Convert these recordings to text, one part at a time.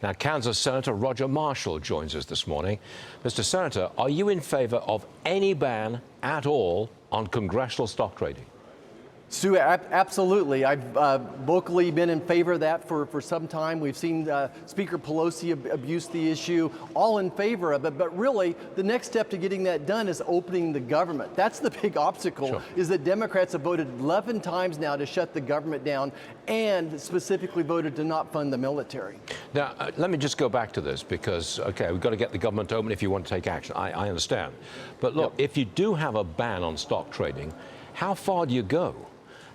Now, Kansas Senator Roger Marshall joins us this morning. Mr. Senator, are you in favor of any ban at all on congressional stock trading? Stu, absolutely. I've vocally been in favor of that for some time. We've seen Speaker Pelosi abuse the issue, all in favor of it. But really, the next step to getting that done is opening the government. That's the big obstacle, Sure. Is that Democrats have voted 11 times now to shut the government down and specifically voted to not fund the military. Now, let me just go back to this because, okay, we've got to get the government open if you want to take action. I understand. But look, If you do have a ban on stock trading, how far do you go?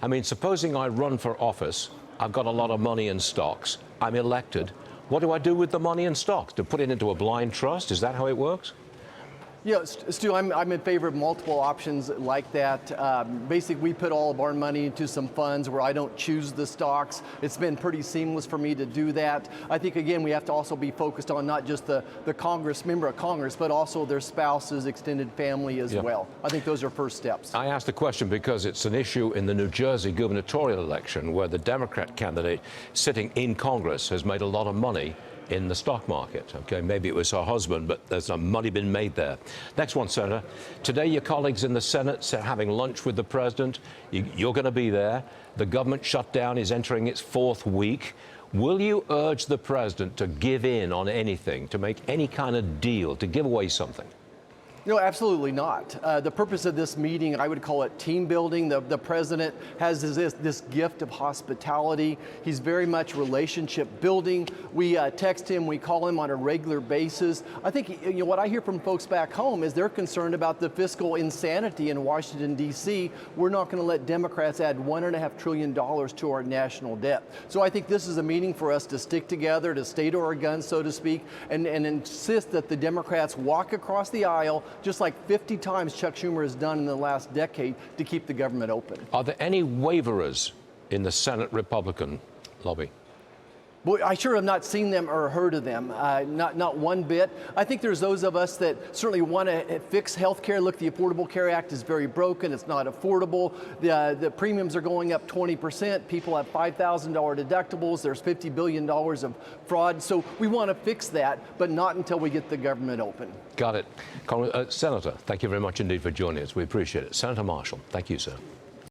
I mean, supposing I run for office, I've got a lot of money in stocks, I'm elected. What do I do with the money in stocks? To put it into a blind trust? Is that how it works? Yeah, Stu, I'm in favor of multiple options like that. Basically, we put all of our money into some funds where I don't choose the stocks. It's been pretty seamless for me to do that. I think, again, we have to also be focused on not just the member of Congress, but also their spouses, extended family as well. I think those are first steps. I asked the question because it's an issue in the New Jersey gubernatorial election where the Democrat candidate sitting in Congress has made a lot of money in the stock market. Okay, maybe it was her husband, but there's some money been made there. Next one, Senator. Today, your colleagues in the Senate are having lunch with the president. You're going to be there. The government shutdown is entering its 4th week. Will you urge the president to give in on anything, to make any kind of deal, to give away something? No, absolutely not. The purpose of this meeting, I would call it team building. The president has this gift of hospitality. He's very much relationship building. We text him, we call him on a regular basis. I think what I hear from folks back home is they're concerned about the fiscal insanity in Washington, D.C. We're not going to let Democrats add $1.5 trillion to our national debt. So I think this is a meeting for us to stick together, to stay to our guns, so to speak, and insist that the Democrats walk across the aisle, just like 50 times Chuck Schumer has done in the last decade, to keep the government open. Are there any waverers in the Senate Republican lobby? Boy, I sure have not seen them or heard of them, not one bit. I think there's those of us that certainly want to fix health care. Look, the Affordable Care Act is very broken. It's not affordable. The premiums are going up 20%. People have $5,000 deductibles. There's $50 billion of fraud. So we want to fix that, but not until we get the government open. Got it. Senator, thank you very much indeed for joining us. We appreciate it. Senator Marshall, thank you, sir.